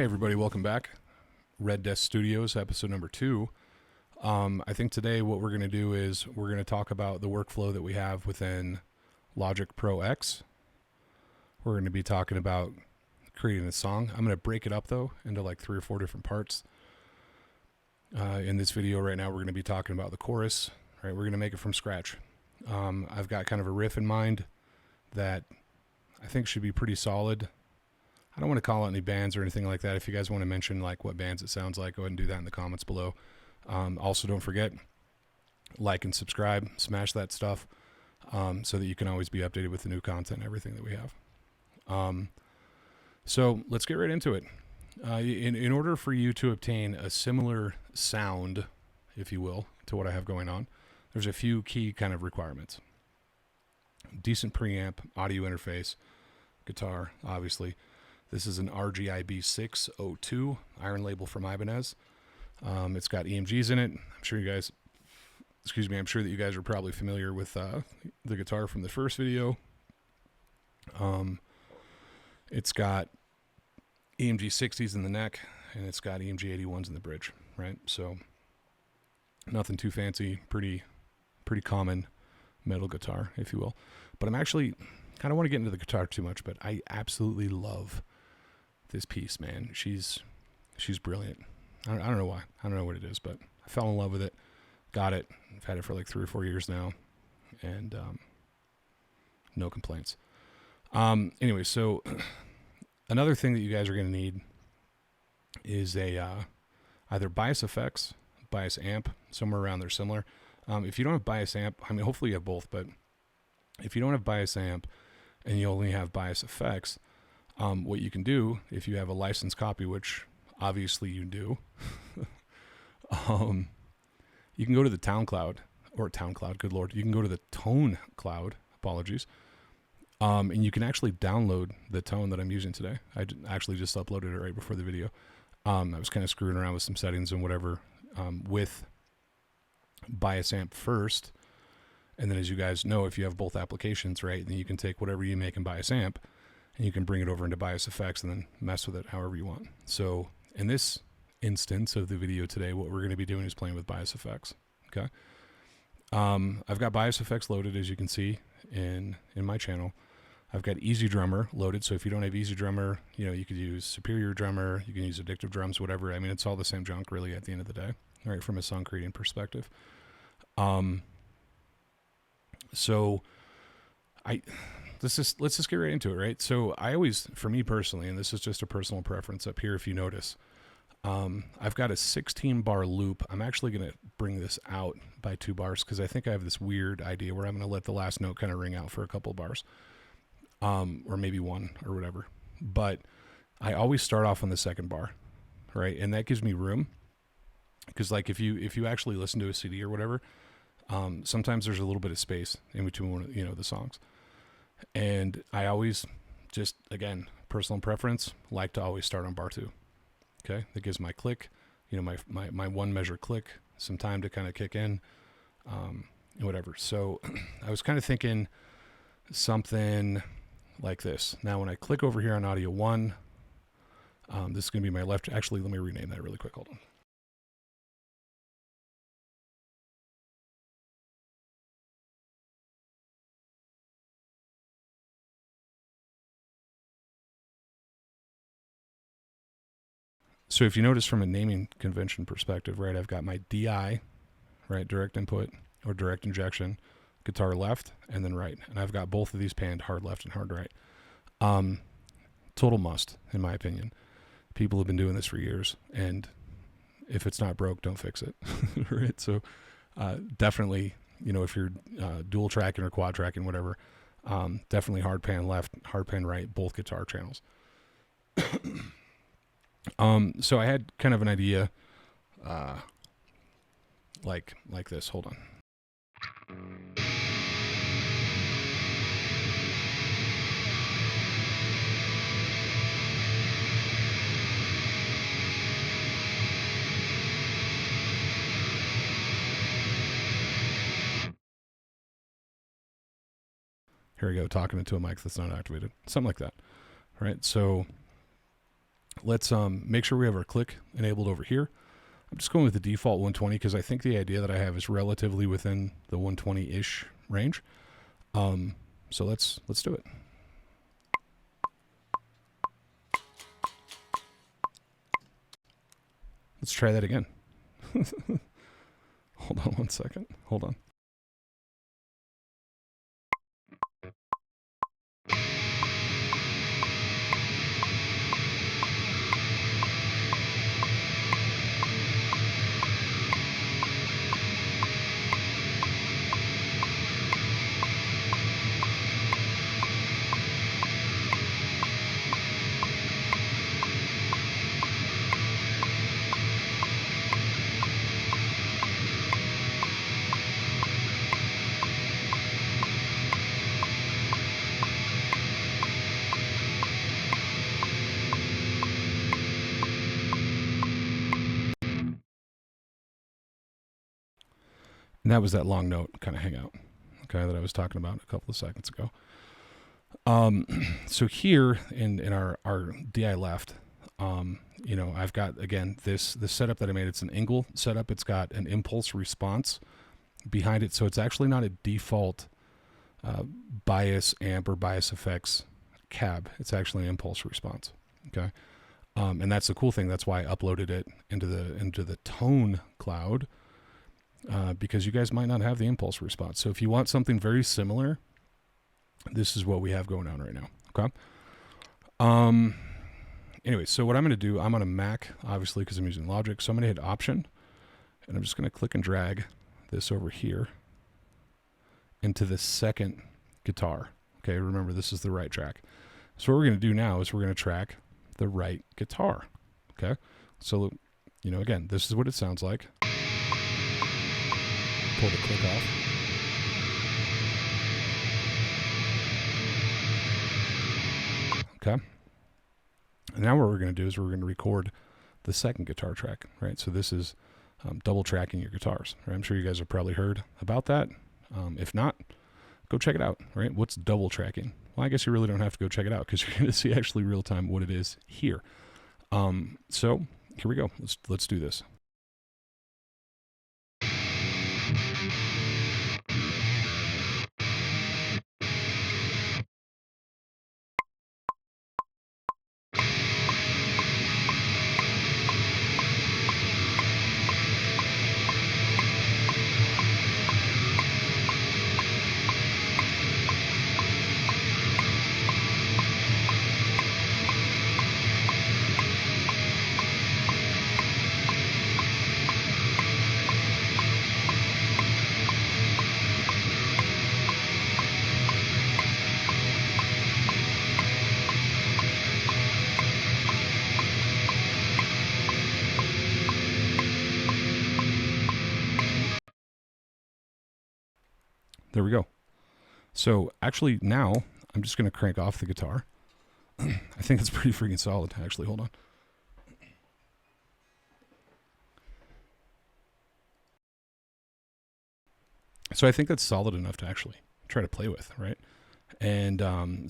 Hey everybody, welcome back. Red Desk Studios, episode number 2. I think today what we're going to do is we're going to talk about the workflow that we have within Logic Pro X. We're going to be talking about creating a song. I'm going to break it up though into like 3 or 4 different parts. In this video right now, we're going to be talking about the chorus. Right, we're going to make it from scratch. I've got kind of a riff in mind that I think should be pretty solid. I don't want to call out any bands or anything like that. If you guys want to mention like what bands it sounds like, go ahead and do that in the comments below. Also, don't forget, like and subscribe, smash that stuff, so that you can always be updated with the new content and everything that we have. So let's get right into it. In order for you to obtain a similar sound, if you will, to what I have going on, there's a few key kind of requirements. Decent preamp, audio interface, guitar, obviously. This is an RGIB 602 iron label from Ibanez. It's got EMGs in it. I'm sure that you guys are probably familiar with the guitar from the first video. It's got EMG 60s in the neck, and it's got EMG 81s in the bridge, right? So nothing too fancy, pretty common metal guitar, if you will. But I'm actually, I don't want to get into the guitar too much, but I absolutely love this piece, man. She's brilliant. I don't know why. I don't know what it is, but I fell in love with it. Got it. I've had it for like 3 or 4 years now, and no complaints. Anyway, so another thing that you guys are going to need is a either bias effects, bias amp, somewhere around there similar. If you don't have bias amp, I mean, hopefully you have both, but if you don't have bias amp and you only have bias effects, what you can do, if you have a licensed copy, which obviously you do, you can go to the TownCloud, good Lord, you can go to the Tone Cloud, apologies, and you can actually download the tone that I'm using today. I actually just uploaded it right before the video. I was kind of screwing around with some settings and whatever with bias amp first, and then as you guys know, if you have both applications, right, then you can take whatever you make in bias amp and you can bring it over into bias effects and then mess with it however you want. So in this instance of the video today, what we're going to be doing is playing with bias effects. Okay. I've got bias effects loaded, as you can see in my channel. I've got EzDrummer loaded. So if you don't have EzDrummer, you could use Superior Drummer, you can use Addictive Drums, whatever. I mean, it's all the same junk really at the end of the day, right? From a song creating perspective. So let's just get right into it, right? So I always, for me personally, and this is just a personal preference up here, if you notice, I've got a 16 bar loop. I'm actually going to bring this out by 2 bars because I think I have this weird idea where I'm going to let the last note kind of ring out for a couple bars, or maybe 1 or whatever. But I always start off on the 2nd bar, right? And that gives me room because, like, if you actually listen to a CD or whatever, sometimes there's a little bit of space in between the songs. And I always, just again, personal preference, like to always start on bar 2. Okay, that gives my click, my 1 measure click, some time to kind of kick in, and whatever. So I was kind of thinking something like this. Now, when I click over here on audio 1, this is going to be my left. Actually, let me rename that really quick. Hold on. So if you notice from a naming convention perspective, right, I've got my DI, right, direct input or direct injection, guitar left and then right. And I've got both of these panned, hard left and hard right. Total must, in my opinion. People have been doing this for years, and if it's not broke, don't fix it, right? So definitely, if you're dual tracking or quad tracking, whatever, definitely hard pan left, hard pan right, both guitar channels. So I had kind of an idea, like this. Hold on. Here we go, talking into a mic that's not activated. Something like that, right? So Let's make sure we have our click enabled over here. I'm just going with the default 120 because I think the idea that I have is relatively within the 120-ish range. So let's do it. Let's try that again. Hold on one second. Hold on. And that was that long note kind of hangout, okay, that I was talking about a couple of seconds ago. So here in our DI left, you know, I've got, again, this setup that I made. It's an angle setup. It's got an impulse response behind it. So it's actually not a default bias amp or bias effects cab. It's actually an impulse response. Okay. And that's the cool thing. That's why I uploaded it into the tone cloud, because you guys might not have the impulse response. So if you want something very similar, this is what we have going on right now. Okay. Anyway, so what I'm going to do, I'm on a Mac, obviously, because I'm using Logic. So I'm going to hit Option, and I'm just going to click and drag this over here into the second guitar. Okay, remember, this is the right track. So what we're going to do now is we're going to track the right guitar. Okay, so, you know, again, this is what it sounds like. Pull the click off. Okay. And now what we're going to do is we're going to record the second guitar track, right? So this is double tracking your guitars, right? I'm sure you guys have probably heard about that. If not, go check it out, right? What's double tracking? Well, I guess you really don't have to go check it out because you're going to see actually real time what it is here. So here we go. Let's do this. There we go. So actually now I'm just going to crank off the guitar. I think it's pretty freaking solid, actually. Hold on. So I think that's solid enough to actually try to play with, right? And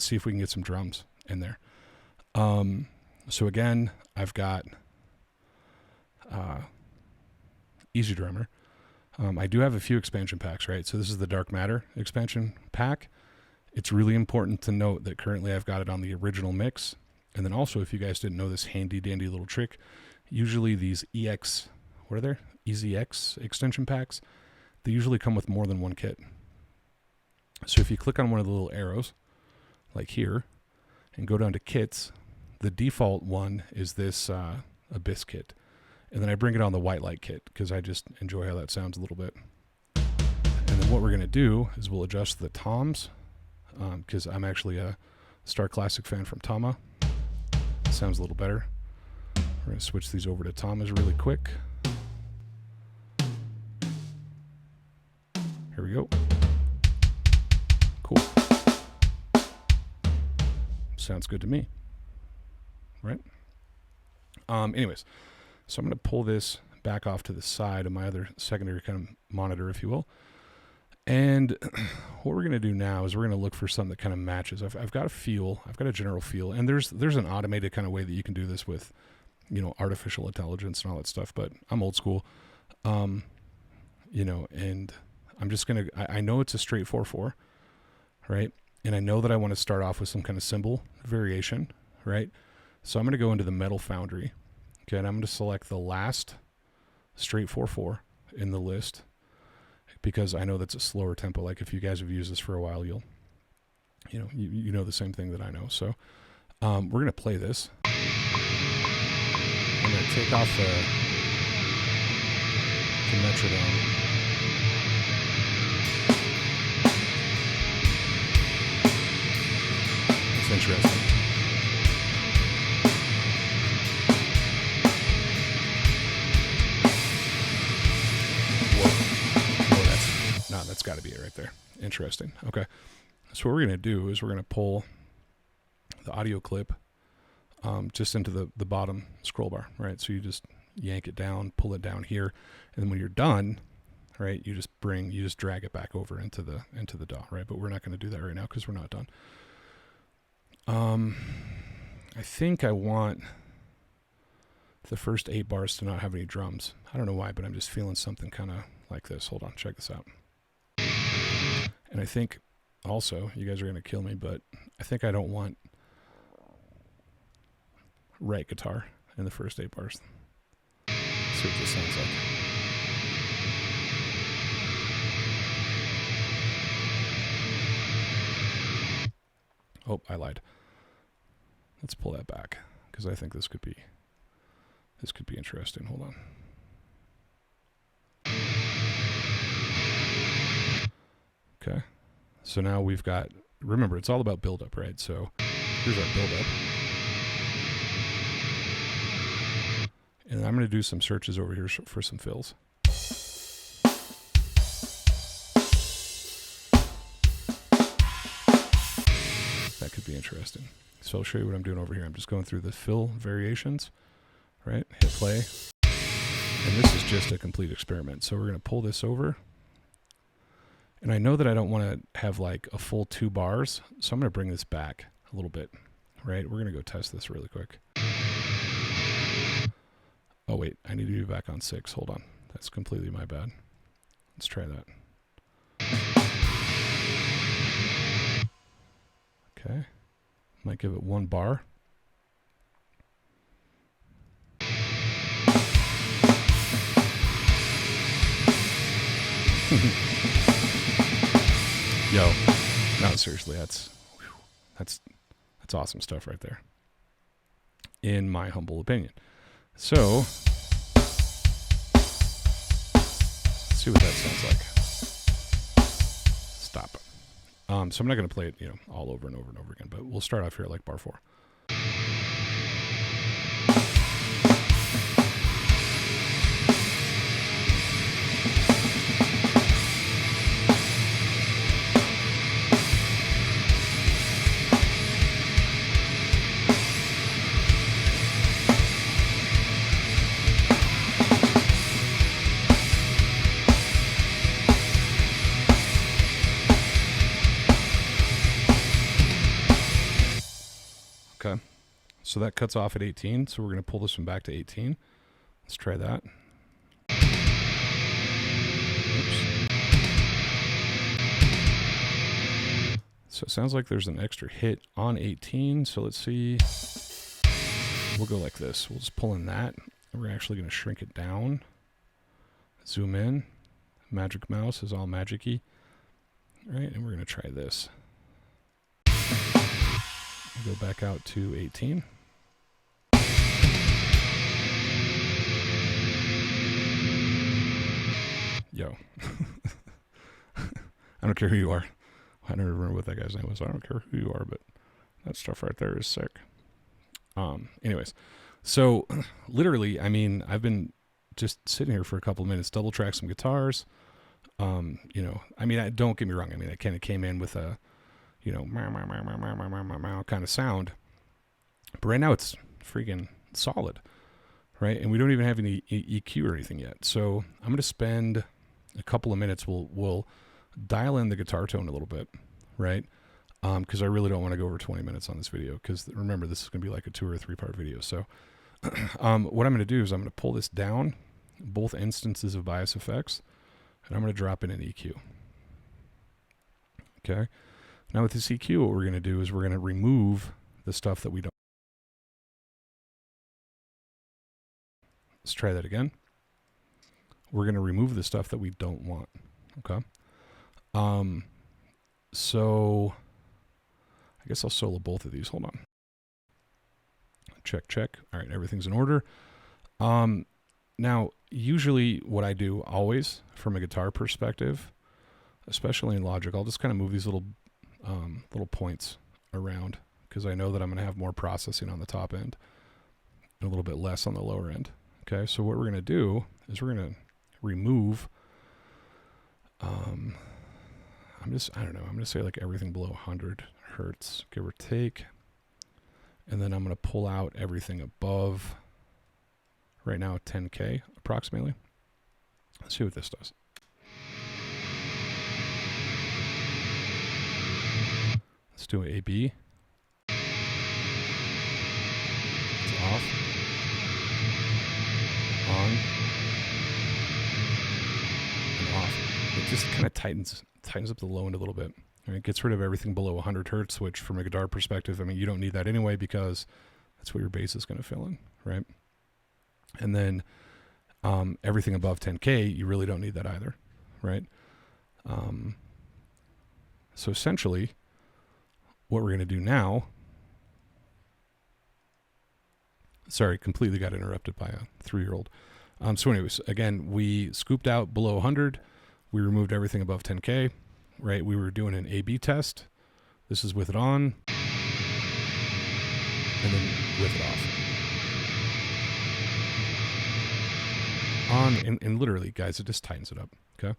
see if we can get some drums in there. So again, I've got EzDrummer. I do have a few expansion packs, right? So this is the Dark Matter expansion pack. It's really important to note that currently I've got it on the original mix. And then also, if you guys didn't know this handy dandy little trick, usually these EZX extension packs, they usually come with more than one kit. So if you click on one of the little arrows, like here, and go down to kits, the default one is this Abyss kit. And then I bring it on the White Light kit because I just enjoy how that sounds a little bit. And then what we're going to do is we'll adjust the toms, because I'm actually a Star Classic fan from Tama. It sounds a little better. We're going to switch these over to Tamas really quick. Here we go. Cool. Sounds good to me. Right? Anyways, so I'm going to pull this back off to the side of my other secondary kind of monitor, if you will. And what we're going to do now is we're going to look for something that kind of matches. I've got a feel, I've got a general feel, and there's an automated kind of way that you can do this with, artificial intelligence and all that stuff, but I'm old school. And I'm just going to, I know it's a straight 4/4, right? And I know that I want to start off with some kind of cymbal variation, right? So I'm going to go into the Metal Foundry, okay, and I'm going to select the last straight 4/4 in the list, because I know that's a slower tempo. Like if you guys have used this for a while, you know the same thing that I know. So we're going to play this. I'm going to take off the metronome. It's interesting. That's got to be it right there. Interesting. Okay. So what we're going to do is we're going to pull the audio clip just into the bottom scroll bar, right? So you just yank it down, pull it down here, and then when you're done, right, you just drag it back over into the DAW, right? But we're not going to do that right now because we're not done. I think I want the first 8 bars to not have any drums. I don't know why, but I'm just feeling something kind of like this. Hold on, check this out. And I think also, you guys are going to kill me, but I think I don't want right guitar in the first 8 bars. Let's see what this sounds like. Oh, I lied. Let's pull that back because I think this could be interesting. Hold on. Okay. So now we've got, remember, it's all about build-up, right? So here's our build-up. And I'm going to do some searches over here for some fills. That could be interesting. So I'll show you what I'm doing over here. I'm just going through the fill variations, right? Hit play. And this is just a complete experiment. So we're going to pull this over. And I know that I don't want to have like a full 2 bars, so I'm going to bring this back a little bit, right? We're going to go test this really quick. Oh, wait, I need to be back on 6. Hold on. That's completely my bad. Let's try that. Okay. Might give it 1 bar. Yo, no, seriously, that's awesome stuff right there, in my humble opinion. So, let's see what that sounds like. Stop. So I'm not going to play it, all over and over and over again, but we'll start off here at like bar 4. Okay, so that cuts off at 18, so we're going to pull this one back to 18. Let's try that. Oops. So it sounds like there's an extra hit on 18, so let's see. We'll go like this. We'll just pull in that. We're actually going to shrink it down. Zoom in. Magic mouse is all magic-y. All right, and we're going to try this. Go back out to 18. Yo. I don't care who you are. I don't remember what that guy's name was. I don't care who you are, but that stuff right there is sick. Anyways, so literally, I mean, I've been just sitting here for a couple of minutes, double track some guitars. I mean, don't get me wrong. I mean, I kind of came in with a, kind of sound. But right now it's freaking solid, right? And we don't even have any EQ or anything yet. So I'm going to spend a couple of minutes. We'll dial in the guitar tone a little bit, right? Because I really don't want to go over 20 minutes on this video, because remember, this is going to be like a 2 or 3 part video. So what I'm going to do is I'm going to pull this down, both instances of bias effects, and I'm going to drop in an EQ. Okay. Now with this EQ, what we're going to do is we're going to remove the stuff that we don't. Let's try that again. We're going to remove the stuff that we don't want. Okay. So I guess I'll solo both of these. Hold on. Check, check. All right, everything's in order. Now, usually what I do always from a guitar perspective, especially in Logic, I'll just kind of move these little points around, because I know that I'm going to have more processing on the top end and a little bit less on the lower end. Okay, so what we're going to do is we're going to remove, I don't know, I'm going to say like everything below 100 hertz, give or take. And then I'm going to pull out everything above, right now, 10K approximately. Let's see what this does. Let's do AB. It's off. On. And off. It just kind of tightens up the low end a little bit. And it gets rid of everything below 100 hertz, which from a guitar perspective, I mean, you don't need that anyway, because that's what your bass is going to fill in, right? And then everything above 10K, you really don't need that either, right? So essentially, what we're going to do now, sorry, completely got interrupted by a 3-year-old. So anyways, again, we scooped out below 100. We removed everything above 10K, right? We were doing an A/B test. This is with it on, and then with it off. On, and literally, guys, it just tightens it up, okay?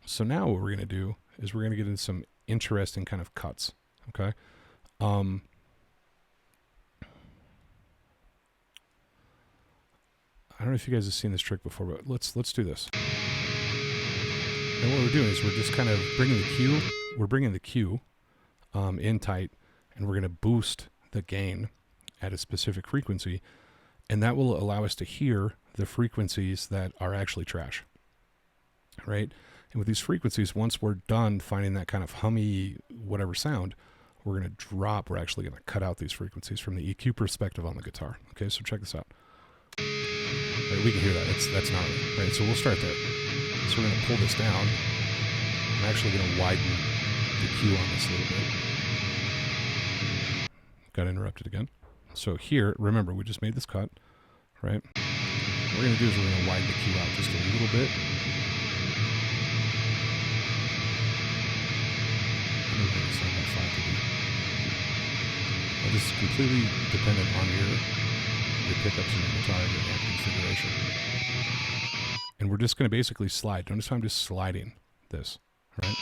So now what we're going to do is we're going to get into some interesting kind of cuts, okay? I don't know if you guys have seen this trick before, but let's do this. And what we're doing is we're just kind of bringing the Q, in tight, and we're going to boost the gain at a specific frequency, and that will allow us to hear the frequencies that are actually trash, right? And with these frequencies, once we're done finding that kind of hummy whatever sound, we're going to drop, we're actually going to cut out these frequencies from the EQ perspective on the guitar. Okay, so check this out. Right, we can hear that, that's gnarly, right? So we'll start there. So we're going to pull this down. I'm actually going to widen the Q on this a little bit. Got interrupted again. So here, remember, we just made this cut, right? What we're going to do is we're going to widen the Q out just a little bit. Now, this is completely dependent on your pickups and your guitar and your amp configuration. And we're just going to basically slide. Notice how I'm just sliding this, right?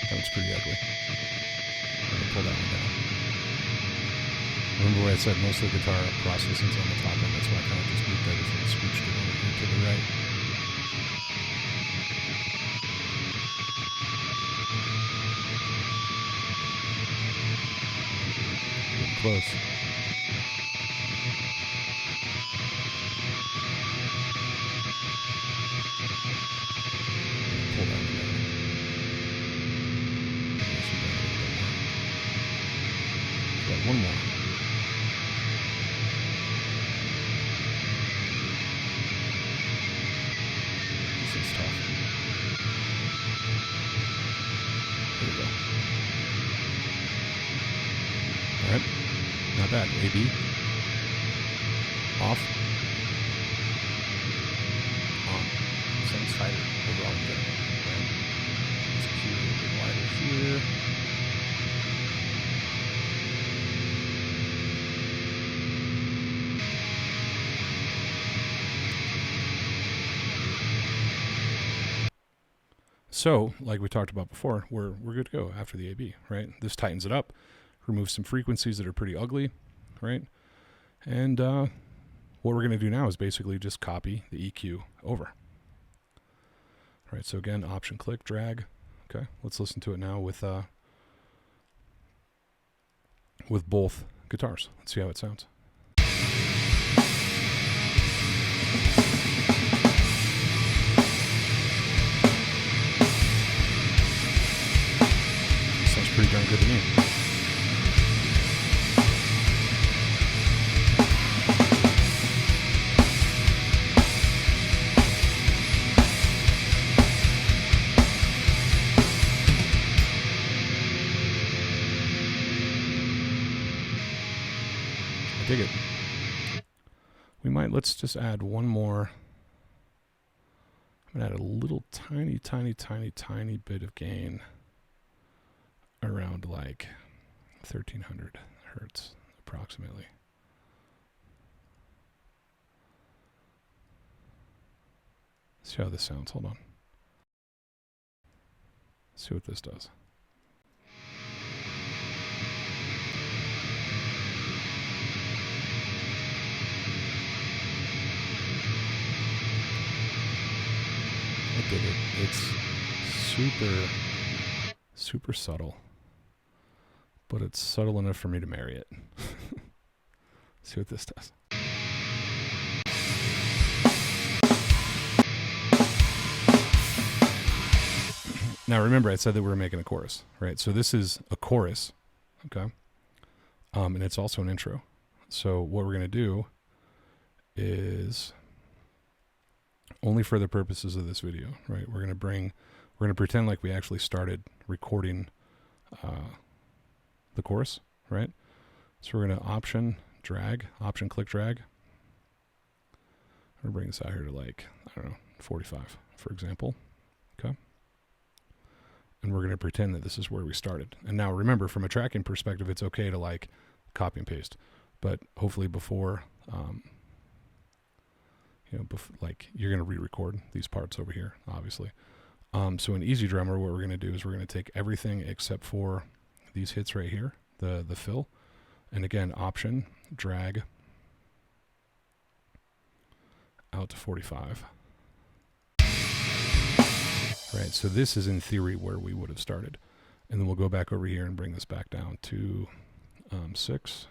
That looks pretty ugly. I'm going to pull that one down. Remember what I said, most of the guitar processing's on the top end. That's why I kind of just moved everything and scooched it over here to the right. Getting close. Pull that one down. Got one more. This is tough. There we go. Alright. Not bad. A/B. Off. On. Sounds tighter overall in general. Right? Let's keep it a little bit wider here. So, like we talked about before, we're good to go after the A/B, right? This tightens it up, removes some frequencies that are pretty ugly, right? And what we're going to do now is basically just copy the EQ over. All right, so again, Option click, drag. Okay, let's listen to it now with both guitars. Let's see how it sounds. Sounds pretty darn good to me. Dig it. Let's just add one more. I'm going to add a little tiny bit of gain around like 1300 hertz approximately. Let's see how this sounds. Hold on. Let's see what this does. I dig it. It's super subtle, but it's subtle enough for me to marry it. See what this does. Now remember, I said that we were making a chorus, right? So this is a chorus, okay? And it's also an intro. So what we're going to do is, only for the purposes of this video, right? We're going to pretend like we actually started recording the chorus, right? So we're going to option click drag. I'm going to bring this out here to like, I don't know, 45, for example. Okay. And we're going to pretend that this is where we started. And now remember, from a tracking perspective, it's okay to like copy and paste, but hopefully before, like you're going to re-record these parts over here, obviously. So in EzDrummer, what we're going to do is we're going to take everything except for these hits right here, the fill. And again, option, drag out to 45. Right, so this is in theory where we would have started. And then we'll go back over here and bring this back down to 6.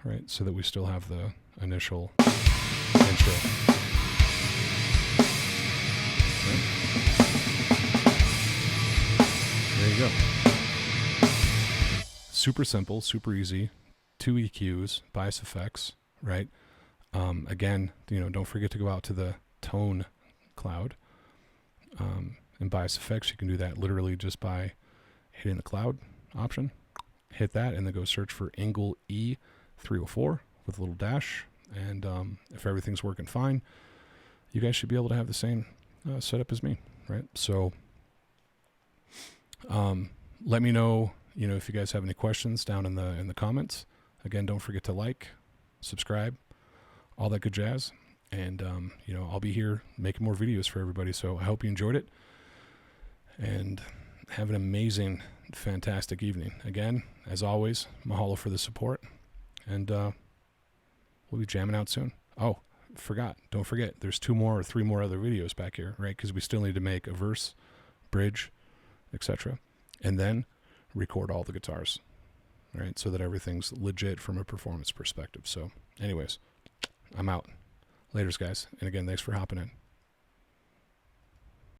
Right, so that we still have the initial intro. Right. There you go. Super simple, super easy. 2 EQs, bias effects, right? Again, don't forget to go out to the tone cloud. In bias effects, you can do that literally just by hitting the cloud option. Hit that and then go search for Angle E304 with a little dash. And if everything's working fine, you guys should be able to have the same setup as me, right? So let me know, if you guys have any questions down in the comments. Again, don't forget to like, subscribe, all that good jazz. And, I'll be here making more videos for everybody. So I hope you enjoyed it and have an amazing, fantastic evening. Again, as always, mahalo for the support. And we'll be jamming out soon. Oh, don't forget, there's 2 more or 3 more other videos back here, right? Because we still need to make a verse, bridge, etc. And then record all the guitars, right? So that everything's legit from a performance perspective. So anyways, I'm out. Laters, guys. And again, thanks for hopping in.